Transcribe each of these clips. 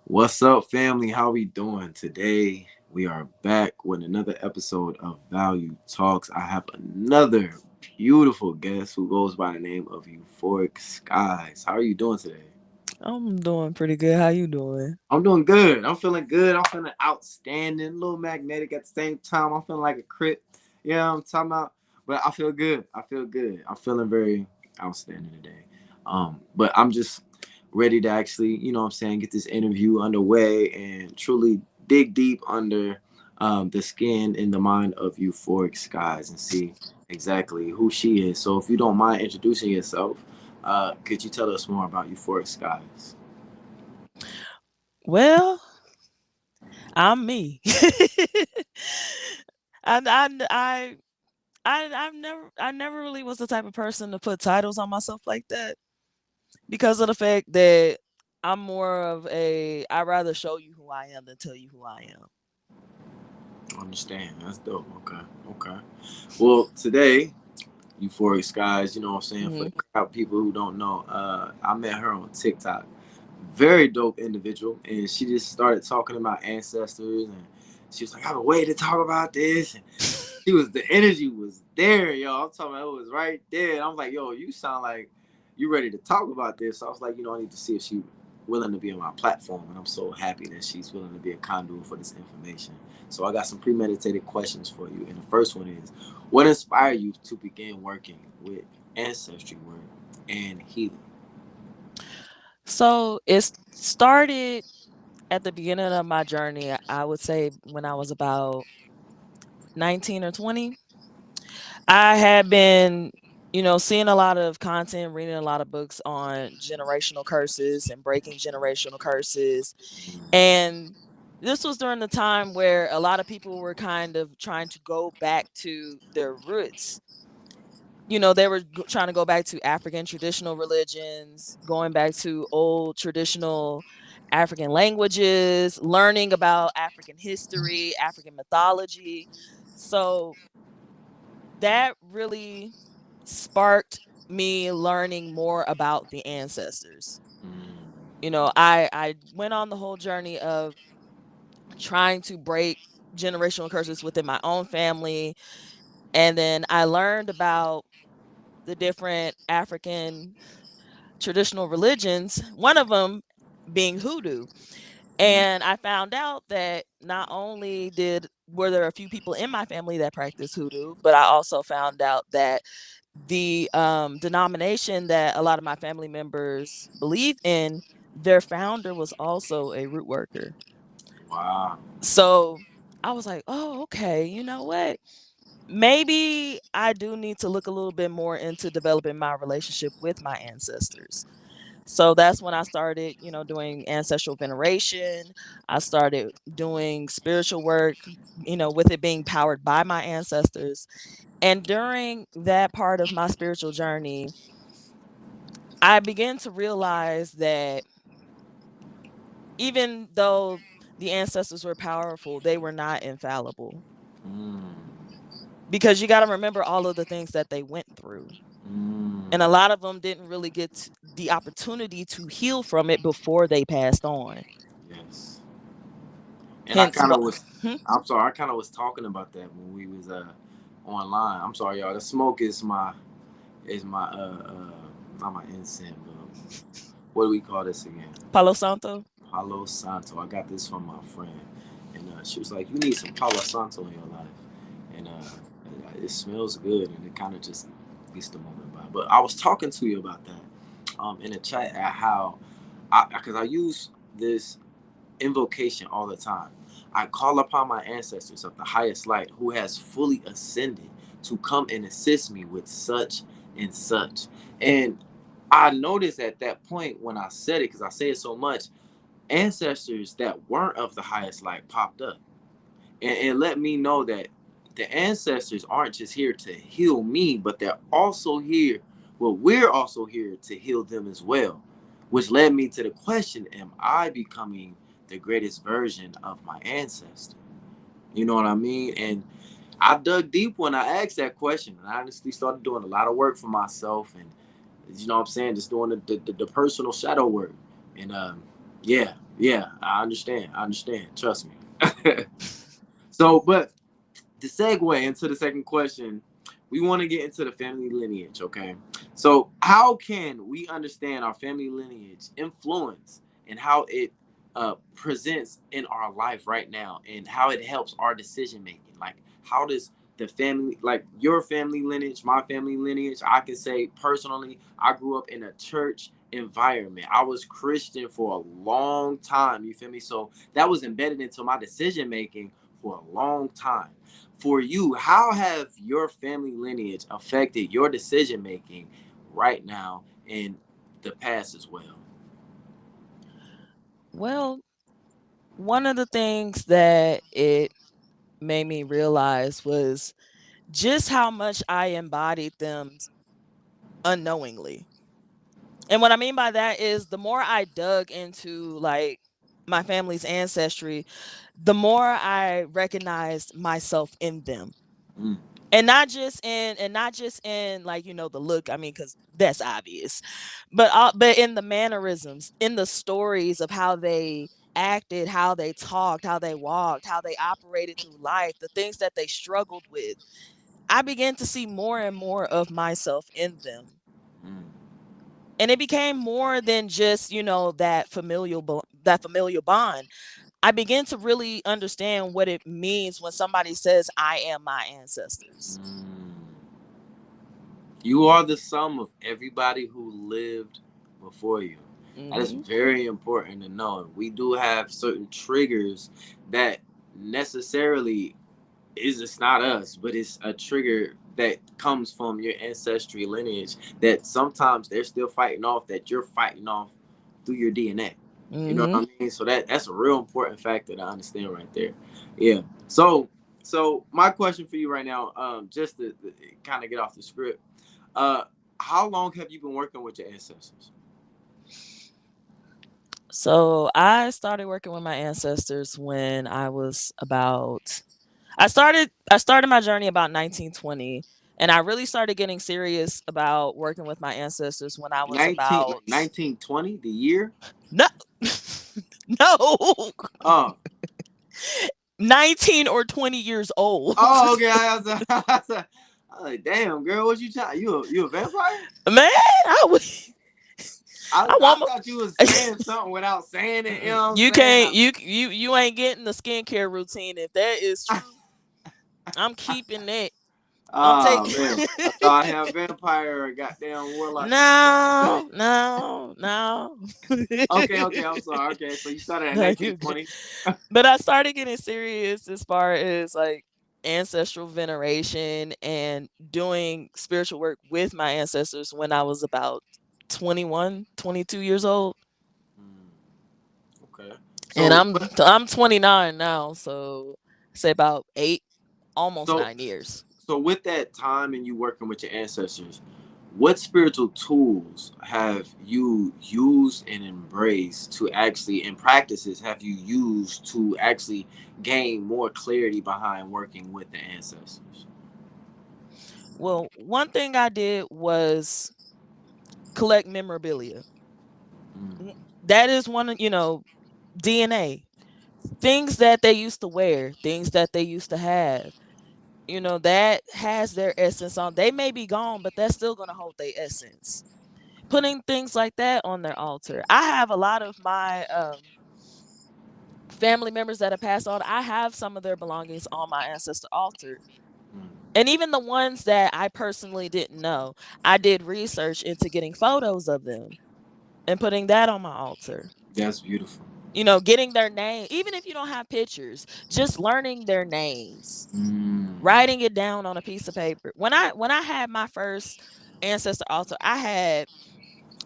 What's up, family? How we doing today? We are back with another episode of Value Talks. I have another beautiful guest who goes by the name of Euphric Skies. How are you doing today? I'm doing pretty good. How you doing? I'm doing good. I'm feeling good. I'm feeling outstanding, a little magnetic at the same time. I'm feeling like a crit. Yeah, I'm talking about, but I feel good. I feel good. I'm feeling very outstanding today. But I'm just ready to actually, what I'm saying, get this interview underway and truly dig deep under the skin and the mind of Euphoric Skies and see exactly who she is. So if you don't mind introducing yourself, could you tell us more about Euphoric Skies? Well, I'm me. and I never really was the type of person to put titles on myself like that because of the fact that I'm more of a I rather show you who I am than tell you who I am. Understand. That's dope. Okay. Okay. Well, today, Euphoric Skies, you know what I'm saying? For hmm the crowd people who don't know, I met her on TikTok. Very dope individual. And she just started talking about ancestors and she was like, I've been waiting to talk about this. And the energy was there, yo. I'm talking about it was right there. And I was like, yo, you sound like you ready to talk about this. So I was like, I need to see if she willing to be on my platform. And I'm so happy that she's willing to be a conduit for this information. So I got some premeditated questions for you. And the first one is, what inspired you to begin working with ancestry work and healing? So it started at the beginning of my journey. I would say when I was about 19 or 20. I had been, seeing a lot of content, reading a lot of books on generational curses and breaking generational curses. And this was during the time where a lot of people were kind of trying to go back to their roots. They were trying to go back to African traditional religions, going back to old traditional African languages, learning about African history, African mythology. So that really sparked me learning more about the ancestors. I went on the whole journey of trying to break generational curses within my own family, and then I learned about the different African traditional religions, one of them being hoodoo. And I found out that not only did were there a few people in my family that practice hoodoo, but I also found out that the denomination that a lot of my family members believe in, their founder was also a root worker. Wow. So I was like, oh, okay, you know what? Maybe I do need to look a little bit more into developing my relationship with my ancestors. So that's when I started, doing ancestral veneration. I started doing spiritual work, with it being powered by my ancestors. And during that part of my spiritual journey, I began to realize that even though the ancestors were powerful, they were not infallible. Mm, Because you got to remember all of the things that they went through. mm, And a lot of them didn't really get the opportunity to heal from it before they passed on. yes. And I Hence kind of what was, hmm? I'm sorry, I kind of was talking about that when we was online. I'm sorry, y'all. The smoke is my not my incense, but what do we call this again? Palo Santo. Palo Santo. I got this from my friend, and she was like, "You need some Palo Santo in your life," and it smells good, and it kind of just gets the moment by. But I was talking to you about that in the chat at how, because I use this invocation all the time. I call upon my ancestors of the highest light who has fully ascended to come and assist me with such and such. And I noticed at that point when I said it, because I say it so much, ancestors that weren't of the highest light popped up and let me know that the ancestors aren't just here to heal me, but they're also here. Well, we're also here to heal them as well, which led me to the question: am I becoming the greatest version of my ancestor? You know what I mean? And I dug deep when I asked that question, and I honestly started doing a lot of work for myself, and you know what I'm saying, just doing the personal shadow work, and yeah. Yeah, I understand. I understand. Trust me. So, but to segue into the second question, we want to get into the family lineage, okay? So, how can we understand our family lineage influence and how it presents in our life right now and how it helps our decision making? Like, how does the family, like your family lineage, my family lineage, I can say personally, I grew up in a church environment. I was Christian for a long time, you feel me? So, that was embedded into my decision making for a long time. For you, how have your family lineage affected your decision making right now and the past as well? Well, one of the things that it made me realize was just how much I embodied them unknowingly. And what I mean by that is the more I dug into like my family's ancestry, the more I recognized myself in them. Mm, And not just in like the look, I mean, cuz that's obvious. But in the mannerisms, in the stories of how they acted, how they talked, how they walked, how they operated through life, the things that they struggled with. I began to see more and more of myself in them. mm, And it became more than just that familial bond. I began to really understand what it means when somebody says I am my ancestors. mm. You are the sum of everybody who lived before you. That is Mhm. very important to know. We do have certain triggers that necessarily is it's not us, but it's a trigger that comes from your ancestry lineage that sometimes they're still fighting off that you're fighting off through your DNA. You know Mhm. what I mean? So that's a real important factor to understand right there. Yeah. So my question for you right now, just to kind of get off the script, uh, how long have you been working with your ancestors? So I started working with my ancestors when I was about I started my journey about 1920, and I really started getting serious about working with my ancestors when I was 19 like about 1920 the year? no no Oh. 19 or 20 years old. Oh, okay. I was like, damn, girl, what you trying? You a vampire? Man, I was I I want my thought you was saying something without saying it. You Mm-mm. know what I'm You saying? can't you ain't getting the skincare routine. If that is true, I'm keeping that. I'm Oh taking man, I thought I had a vampire or goddamn warlock in the family. No, no, no. Okay, okay, I'm sorry. Okay, so you started at No, you good. 1920. But I started getting serious as far as like ancestral veneration and doing spiritual work with my ancestors when I was about 21, 22 years old. Hmm, okay, And so I'm 29 now, so say about 8, almost so 9 years. so with that time and you working with your ancestors, what spiritual tools have you used and embraced to actually, and practices have you used to actually gain more clarity behind working with the ancestors? Well, one thing I did was collect memorabilia. Mm, W- That is one of, DNA. Things that they used to wear, things that they used to have. That has their essence on. They may be gone, but that's still going to hold their essence. Putting things like that on their altar. I have a lot of my family members that have passed on. I have some of their belongings on my ancestor altar. mm. And even the ones that I personally didn't know, I did research into getting photos of them and putting that on my altar. That's beautiful. Getting their name, even if you don't have pictures, just learning their names, Mm, writing it down on a piece of paper. When I had my first ancestor altar, I had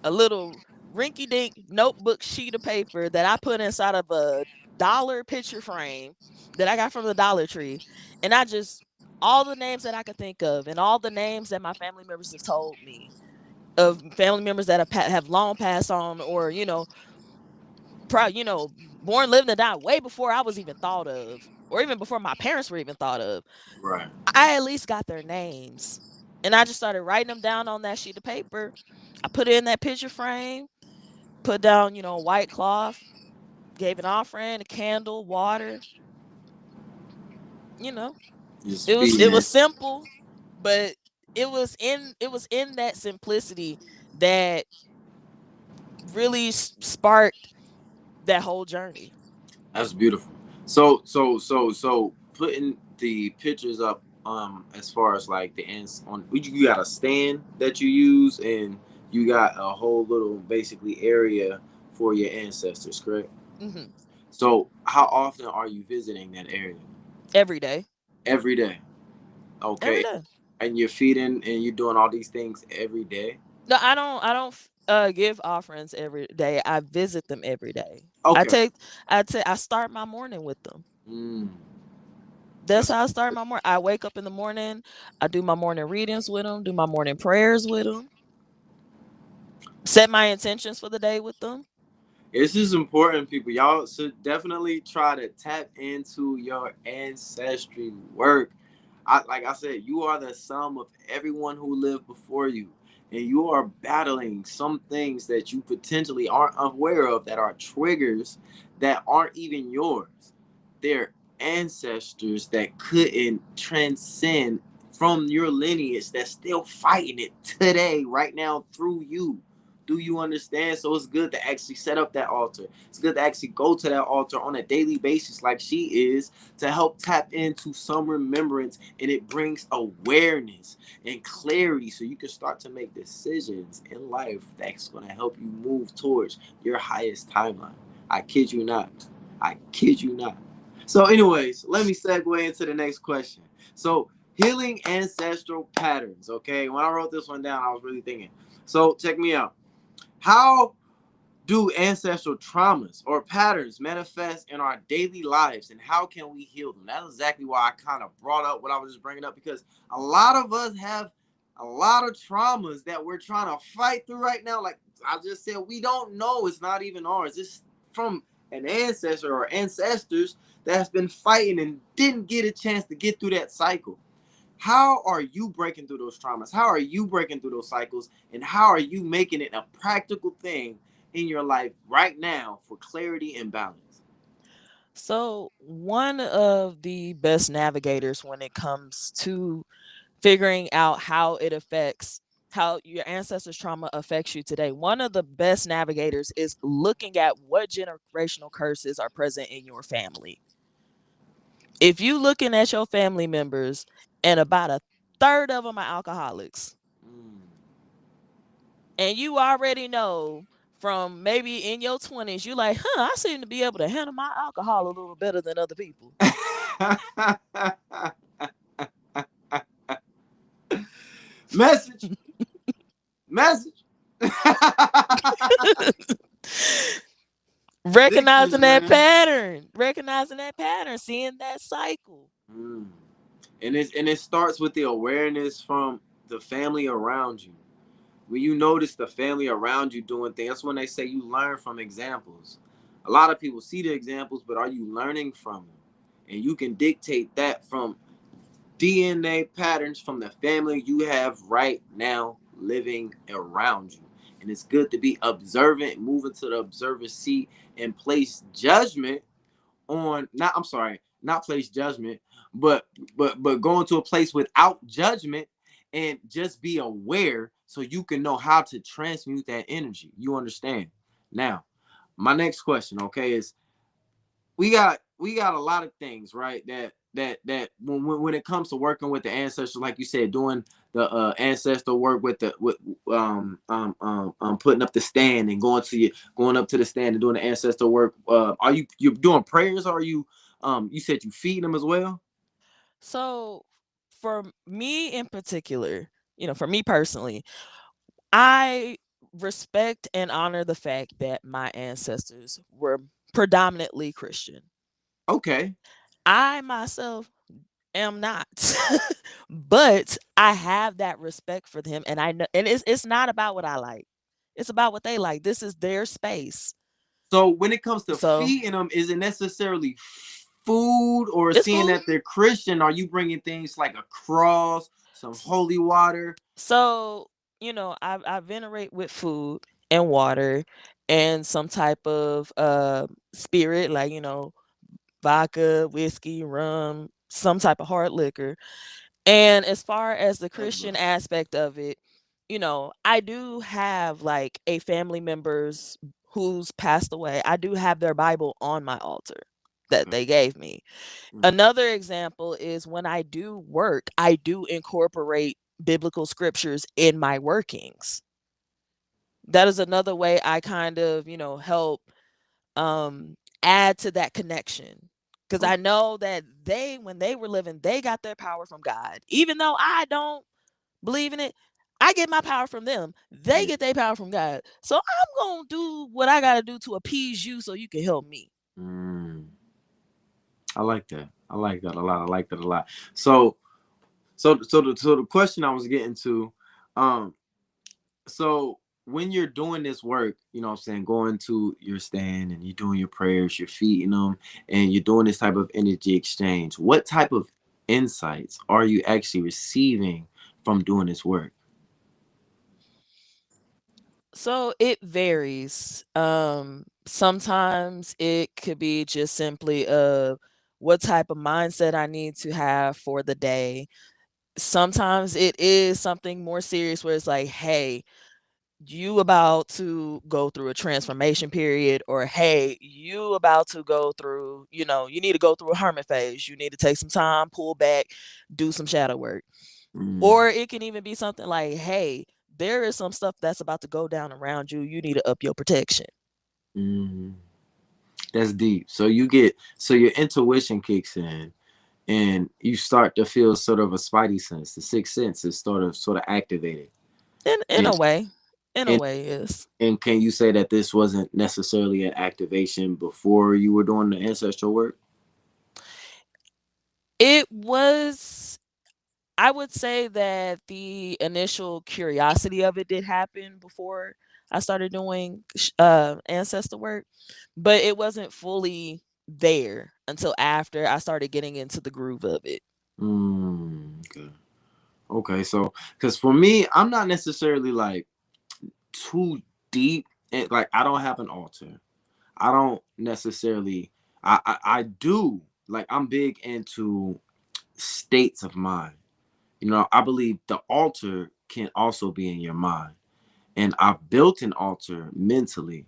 a little rinky dink notebook sheet of paper that I put inside of a dollar picture frame that I got from the Dollar Tree. And I just, all the names that I could think of and all the names that my family members have told me of family members that have long passed on, or, born, lived, and died way before I was even thought of, or even before my parents were even thought of. right. I at least got their names. And I just started writing them down on that sheet of paper. I put it in that picture frame, put down, white cloth, gave an offering, a candle, water. You know, Just it was feeding it was that. simple, but it was in that simplicity that really sparked that whole journey. That's beautiful. So putting the pictures up, as far as like the ends on, you got a stand that you use, and you got a whole little basically area for your ancestors, correct? Hmm. So how often are you visiting that area? Every day, Every day. every Okay. day. And you're feeding and you're doing all these things every day. No, I don't give offerings every day. I visit them every day. I Okay. take I start my morning with them. Mm, That's that's how I start my morning. I wake up in the morning, I do my morning readings with them, do my morning prayers with them, set my intentions for the day with them. This is important, people. Y'all should definitely try to tap into your ancestry work. Like I said, you are the sum of everyone who lived before you, and you are battling some things that you potentially aren't aware of, that are triggers that aren't even yours. They're ancestors that couldn't transcend from your lineage, that's still fighting it today, right now, through you. Do you understand? So it's good to actually set up that altar. It's good to actually go to that altar on a daily basis, like she is, to help tap into some remembrance, and it brings awareness and clarity, so you can start to make decisions in life that's going to help you move towards your highest timeline. I kid you not. I kid you not. So, anyways, let me segue into the next question. So, healing ancestral patterns. Okay, when I wrote this one down, I was really thinking. So, check me out. How do ancestral traumas or patterns manifest in our daily lives, and how can we heal them? That's exactly why I kind of brought up what I was just bringing up, because a lot of us have a lot of traumas that we're trying to fight through right now. Like I just said, we don't know. It's not even ours. It's from an ancestor or ancestors that's been fighting and didn't get a chance to get through that cycle. How are you breaking through those traumas? How are you breaking through those cycles? And how are you making it a practical thing in your life right now for clarity and balance? So, one of the best navigators when it comes to figuring out how your ancestors' trauma affects you today, one of the best navigators is looking at what generational curses are present in your family. If you looking at your family members and about a third of them are alcoholics, Mm. and you already know from maybe in your 20s, you like, I seem to be able to handle my alcohol a little better than other people. Message. Message. Addictions, man. Recognizing that pattern, seeing that cycle. Mm. And it starts with the awareness from the family around you. When you notice the family around you doing things, that's when they say you learn from examples. A lot of people see the examples, but are you learning from them? And you can dictate that from DNA patterns from the family you have right now living around you. And it's good to be observant, move into the observer seat, and place judgment on, not, I'm sorry, not place judgment, but go into a place without judgment, and just be aware so you can know how to transmute that energy. You understand? Now, my next question, okay, is we got a lot of things, right, that when it comes to working with the ancestors, like you said, doing the ancestor work with the with putting up the stand and going up to the stand and doing the ancestor work. Are you doing prayers, or are you, you said you feed them as well? So, for me in particular, for me personally, I respect and honor the fact that my ancestors were predominantly Christian. Okay. I myself am not. But I have that respect for them, and I know, and it's not about what I like. It's about what they like. This is their space. So when it comes to So, feeding them, is it necessarily food, or it's seeing food. that they're Christian? Are you bringing things like a cross, some holy water? So, I venerate with food, and water and some type of spirit, like, vodka, whiskey, rum, some type of hard liquor. And as far as the That's Christian about. aspect of it, I do have like a family members who's passed away. I do have their Bible on my altar that Okay. they gave me. Mm. Another example is when I do work, I do incorporate biblical scriptures in my workings. That is another way I kind of, help add to that connection. Because I Okay. know that when they were living, they got their power from God. Even though I don't believe in it, I get my power from them. They Yeah. get their power from God. So I'm going to do what I got to do to appease you so you can help me. Mm. I like that. I like that a lot. I like that a lot. So the question I was getting to, um, so when you're doing this work, you know what I'm saying, going to your stand and you're doing your prayers, you're feeding them, and you're doing this type of energy exchange, what type of insights are you actually receiving from doing this work? So it varies. Sometimes it could be just simply what type of mindset I need to have for the day. Sometimes it is something more serious where it's like, hey, you about to go through a transformation period, or hey, you about to go through, you need to go through a hermit phase. You need to take some time, pull back, do some shadow work. Mm, Or it can even be something like, hey, there is some stuff that's about to go down around you. You need to up your protection. mm, that's deep. So your intuition kicks in, and you start to feel sort of a spidey sense. The sixth sense is sort of activated. In And a way. In a and way, yes. and can you say that this wasn't necessarily an activation before you were doing the ancestral work? It was, I would say that the initial curiosity of it did happen before I started doing ancestor work, but it wasn't fully there until after I started getting into the groove of it. Okay. Okay. So, because for me, I'm not necessarily like too deep. Like, I don't have an altar. I don't necessarily. I do like. I'm big into states of mind. You know, I believe the altar can also be in your mind, and I've built an altar mentally,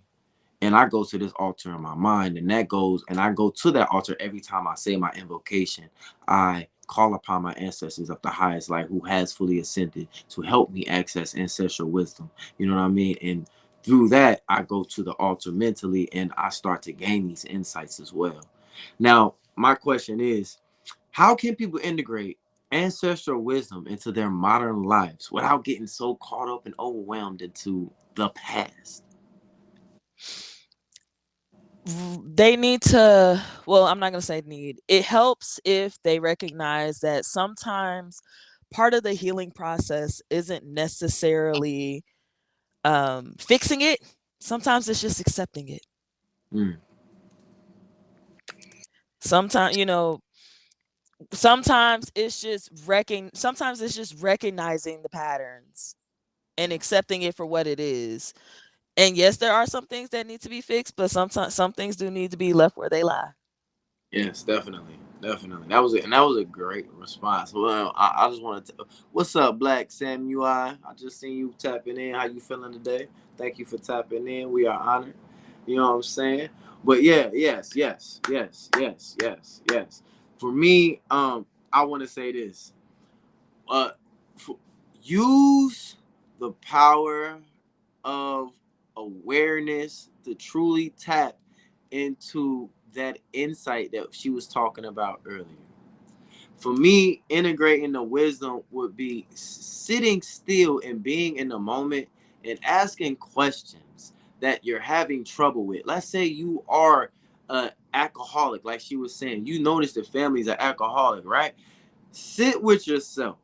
and I go to this altar in my mind, and I go to that altar every time I say my invocation. I call upon my ancestors of the highest light who has fully ascended to help me access ancestral wisdom. You know what I mean? And through that, I go to the altar mentally and I start to gain these insights as well. Now, my question is, how can people integrate ancestral wisdom into their modern lives without getting so caught up and overwhelmed into the past? They need to, well, I'm not going to say need. It helps if they recognize that sometimes part of the healing process isn't necessarily fixing it. Sometimes it's just accepting it. Mm. Sometimes, sometimes it's just recognizing the patterns and accepting it for what it is. And yes, there are some things that need to be fixed, but sometimes some things do need to be left where they lie. Yes, definitely, definitely. That was a great response. Well, I just wanted to. What's up, Black Samuel? I just seen you tapping in. How you feeling today? Thank you for tapping in. We are honored. You know what I'm saying? But yeah, yes. For me, I want to say this. Uh, f use the power of awareness to truly tap into that insight that she was talking about earlier. For me, integrating the wisdom would be sitting still and being in the moment and asking questions that you're having trouble with. Let's say you are an alcoholic, like she was saying. You notice the family's an alcoholic, right? Sit with yourself.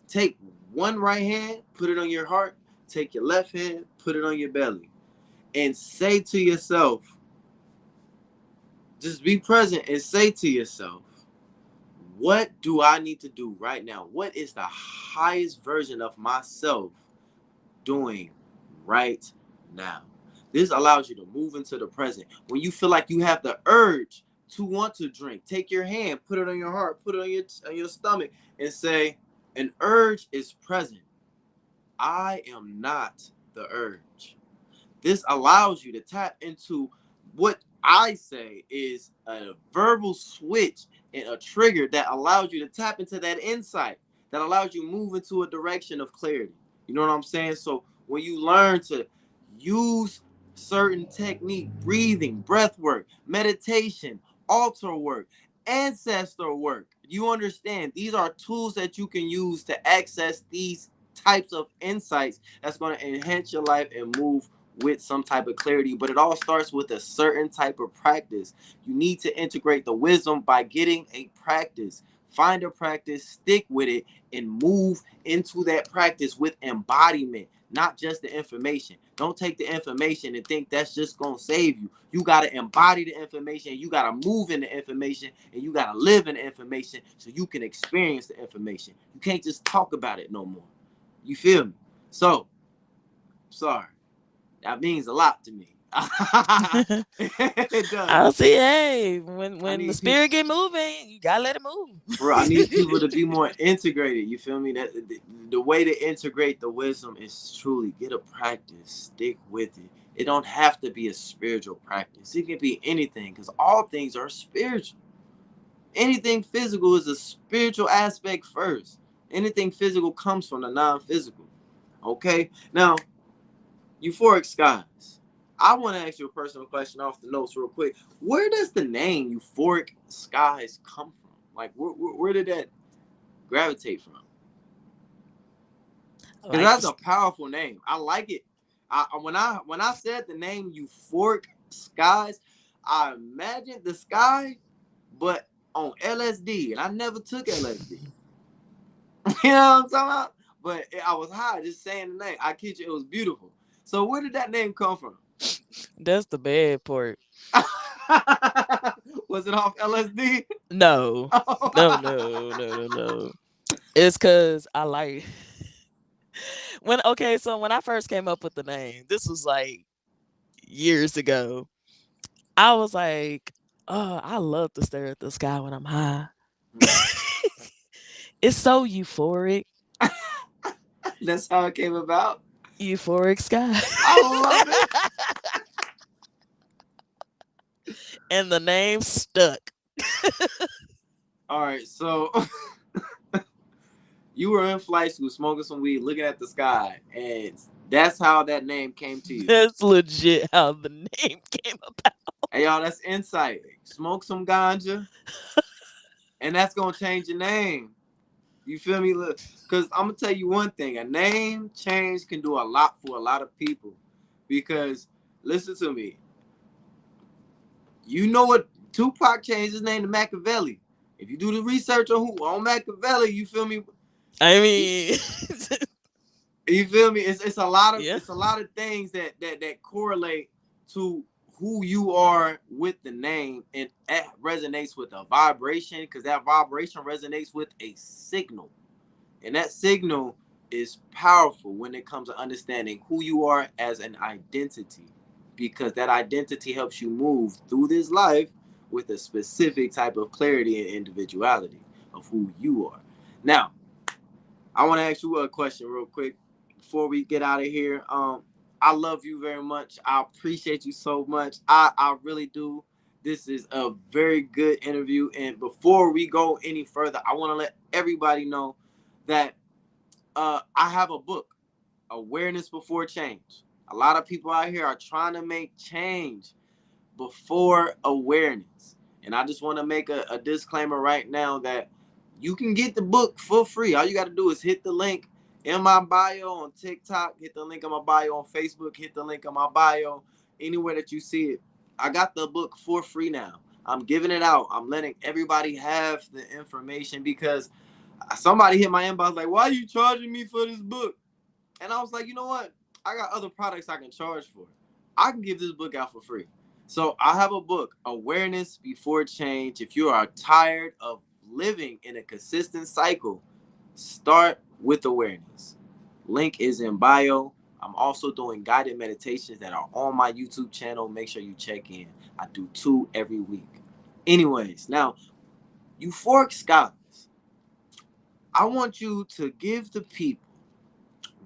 Take one right hand, put it on your heart. Take your left hand, put it on your belly. And say to yourself, just be present and say to yourself, what do I need to do right now? What is the highest version of myself doing right now. This allows you to move into the present. When you feel like you have the urge to want to drink, take your hand, put it on your heart, put it on your stomach, and say, an urge is present. I am not the urge. This allows you to tap into what I say is a verbal switch and a trigger that allows you to tap into that insight, that allows you to move into a direction of clarity. You know what I'm saying? So when you learn to use certain technique, breathing, breath work, meditation, altar work, ancestor work, you understand these are tools that you can use to access these types of insights that's going to enhance your life and move with some type of clarity. But it all starts with a certain type of practice. You need to integrate the wisdom by getting a practice. Find a practice, stick with it, and move into that practice with embodiment, not just the information. Don't take the information and think that's just going to save you. You got to embody the information. You got to move in the information, and you got to live in the information so you can experience the information. You can't just talk about it no more. You feel me? So, sorry. That means a lot to me. It does. I'll see. Hey, I when the need people, spirit get moving, you gotta let it move. bro. I need people to be more integrated. You feel me? That the way to integrate the wisdom is truly get a practice, stick with it. It don't have to be a spiritual practice. It can be anything, because all things are spiritual. Anything physical is a spiritual aspect first. Anything physical comes from the non-physical. Okay. Now, Euphoric skies. I want to ask you a personal question off the notes real quick. Where does the name Euphoric skies come from? Like, where did that gravitate from? I Because like that's this. a powerful name. I like it. When I said the name Euphoric skies, I imagined the sky, but on LSD, and I never took LSD. You know what I'm talking about? But I was high just saying the name. I kid you, it was beautiful. So where did that name come from? That's the bad part. Was it off LSD? No, no, no, no, no, no. It's cause I like when okay. So when I first came up with the name, this was like years ago. I was like, oh, I love to stare at the sky when I'm high. It's so euphoric. That's how it came about. Euphoric sky. I love it. And the name stuck. All right, so you were in flight school smoking some weed, looking at the sky, and that's how that name came to you. That's legit how the name came about. Hey, y'all, that's insight. Smoke some ganja, and that's gonna change your name. You feel me? Look, because I'm gonna tell you one thing: a name change can do a lot for a lot of people. Because listen to me, you know what? Tupac changed his name to Machiavelli. If you do the research on Machiavelli, you feel me? I mean, You feel me? It's a lot of yeah. things that correlate to who you are with the name, and that resonates with a vibration, because that vibration resonates with a signal. And that signal is powerful when it comes to understanding who you are as an identity, because that identity helps you move through this life with a specific type of clarity and individuality of who you are. Now, I want to ask you a question real quick before we get out of here. I love you very much. I appreciate you so much. I really do. This is a very good interview. And before we go any further, I want to let everybody know that I have a book, Awareness Before Change. A lot of people out here are trying to make change before awareness. And I just want to make a disclaimer right now that you can get the book for free. All you got to do is hit the link in my bio on TikTok, hit the link in my bio on Facebook, hit the link in my bio, anywhere that you see it. I got the book for free now. I'm giving it out. I'm letting everybody have the information, because somebody hit my inbox like, why are you charging me for this book? And I was like, you know what? I got other products I can charge for. I can give this book out for free. So I have a book, Awareness Before Change. If you are tired of living in a consistent cycle, start with awareness. Link is in bio. I'm also doing guided meditations that are on my YouTube channel. Make sure you check in. I do 2 every week. Anyways, now, Euphric Skies, I want you to give the people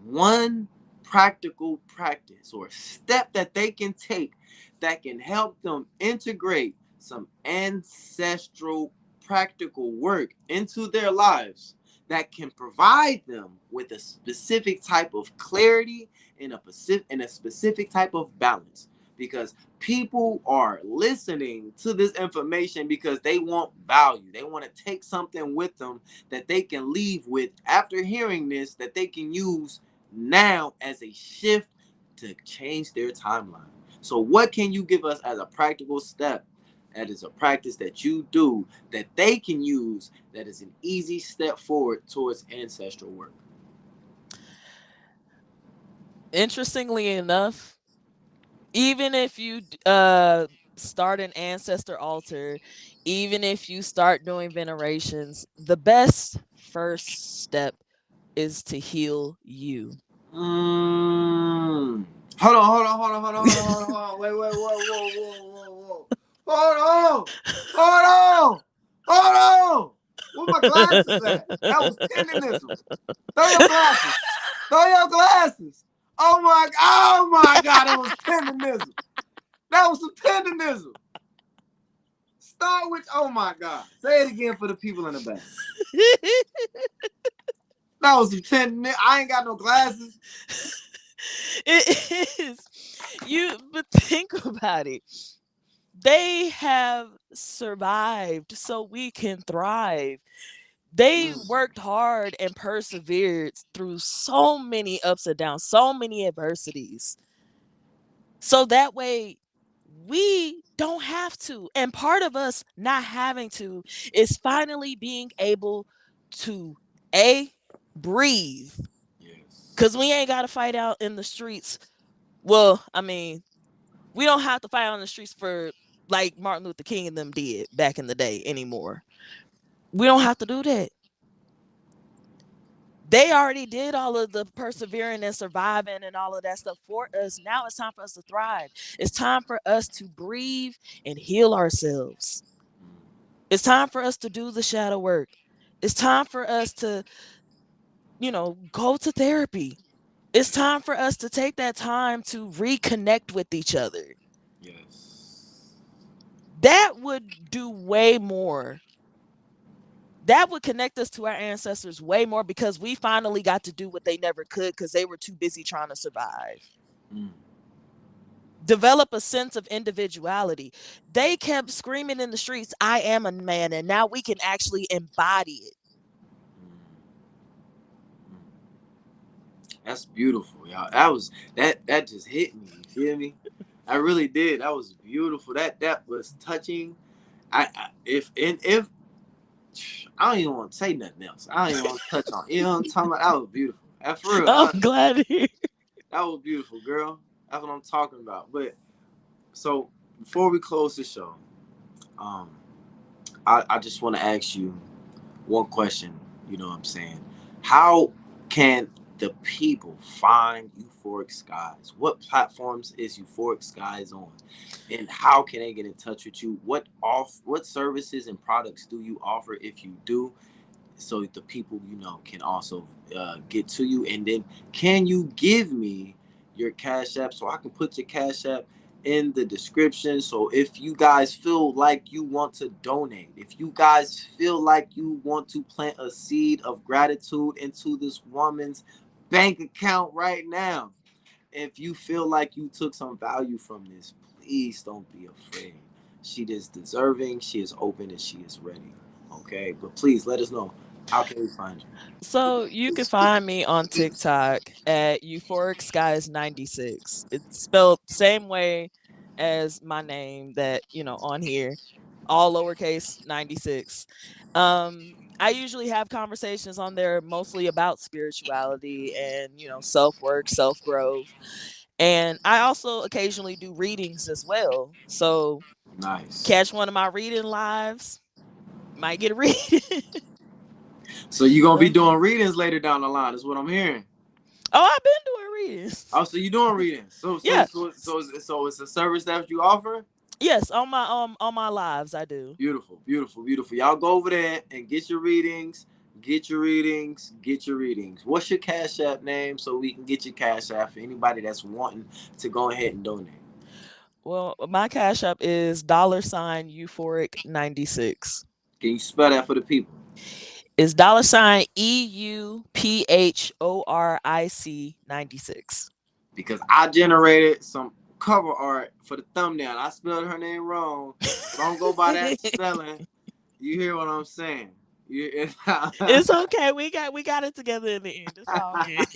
one practical practice or step that they can take that can help them integrate some ancestral practical work into their lives that can provide them with a specific type of clarity and a specific type of balance, because people are listening to this information because they want value. They want to take something with them that they can leave with after hearing this, that they can use now as a shift to change their timeline. So, what can you give us as a practical step? That is a practice that you do that they can use, that is an easy step forward towards ancestral work. Interestingly enough, even if you start an ancestor altar, even if you start doing venerations, the best first step is to heal you. Mm. Hold on, hold on, hold on, hold on, hold on, hold on, hold on. Wait, wait, whoa, whoa, whoa, whoa, whoa. Hold on, hold on, hold on. Where my glasses at? That was tendenism. Throw your glasses. Throw your glasses. Oh my God, that was tendenism. That was some tendenism. Start with, oh my God. Say it again for the people in the back. That was some tendenism. I ain't got no glasses. It is. But think about it. They have survived so we can thrive. They Mm. worked hard and persevered through so many ups and downs, so many adversities. So that way we don't have to. And part of us not having to is finally being able to A, breathe. Yes. Cause we ain't gotta fight out in the streets. Well, I mean, we don't have to fight out in the streets for like Martin Luther King and them did back in the day anymore. We don't have to do that. They already did all of the persevering and surviving and all of that stuff for us. Now it's time for us to thrive. It's time for us to breathe and heal ourselves. It's time for us to do the shadow work. It's time for us to, go to therapy. It's time for us to take that time to reconnect with each other. Yes. That would do way more. That would connect us to our ancestors way more because we finally got to do what they never could because they were too busy trying to survive. Mm. Develop a sense of individuality. They kept screaming in the streets, I am a man, and now we can actually embody it. That's beautiful, y'all. That just hit me. You feel me? I really did. That was beautiful. That was touching. If I don't even want to say nothing else. I don't even want to touch on. You know what I'm talking about? That was beautiful. That for real. I'm glad to hear. That was beautiful, girl. That's what I'm talking about. But so before we close the show, um, I just want to ask you one question. You know what I'm saying? How can the people find Euphric Skies? What platforms is Euphric Skies on? And how can they get in touch with you? What services and products do you offer if you do? So the people can also get to you, and then can you give me your cash app so I can put your cash app in the description? So if you guys feel like you want to donate, if you guys feel like you want to plant a seed of gratitude into this woman's bank account right now, if you feel like you took some value from this, please don't be afraid. She is deserving, she is open, and she is ready. Okay, but please let us know, how can we find you? So you can find me on TikTok at Euphoric Skies 96. It's spelled same way as my name that, on here. All lowercase 96. I usually have conversations on there mostly about spirituality and, self-work, self-growth. And I also occasionally do readings as well. So Nice. catch one of my reading lives, might get a reading. So you're gonna be So, doing readings later down the line, is what I'm hearing. oh, I've been doing readings. Oh, so you doing readings? So Yeah. it's a service that you offer. Yes, on my lives I do. Beautiful, beautiful, beautiful. Y'all go over there and get your readings. Get your readings. Get your readings. What's your Cash App name so we can get your Cash App for anybody that's wanting to go ahead and donate? Well, my Cash App is $Euphoric 96. Can you spell that for the people? Is $EUPHORIC 96. Because I generated some cover art for the thumbnail. I spelled her name wrong. Don't go by that spelling. You hear what I'm saying? It's okay. We got it together in the end. It's all good.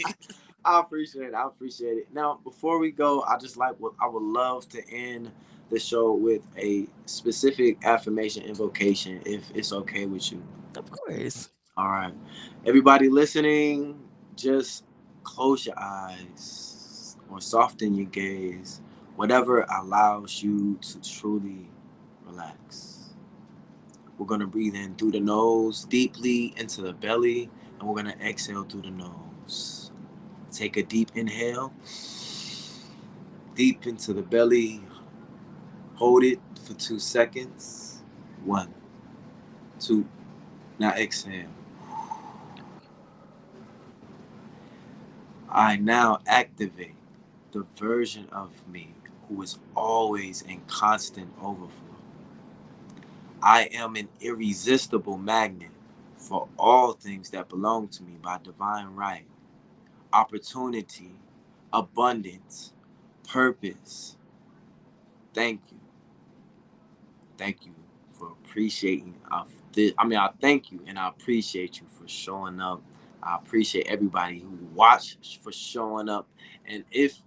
I appreciate it. I appreciate it. Now, before we go, I would love to end the show with a specific affirmation invocation, if it's okay with you. Of course. All right, everybody listening, just close your eyes or soften your gaze, whatever allows you to truly relax. We're gonna breathe in through the nose, deeply into the belly, and we're gonna exhale through the nose. Take a deep inhale, deep into the belly. Hold it for 2 seconds. 1, 2. Now exhale. I now activate the version of me who is always in constant overflow. I am an irresistible magnet for all things that belong to me by divine right. Opportunity, abundance, purpose. Thank you. Thank you for appreciating. I thank you and I appreciate you for showing up. I appreciate everybody who watched for showing up. And if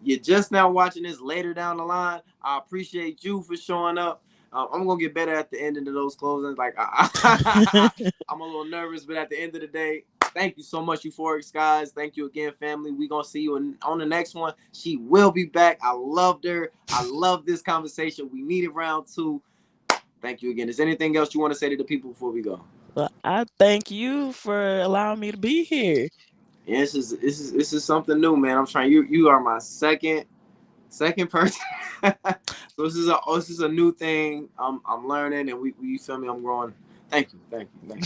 you're just now watching this later down the line, I appreciate you for showing up. I'm gonna get better at the end of those closings. Like I'm a little nervous, but at the end of the day, thank you so much, Euphorics guys. Thank you again, family. We gonna see you on the next one. She will be back. I loved her. I love this conversation. We needed round 2. Thank you again. Is there anything else you want to say to the people before we go? Well, I thank you for allowing me to be here. Yeah, this is something new, man. I'm trying. You are my second person. So this is a new thing. I'm learning, and we you feel me. I'm growing. Thank you, thank you, thank you.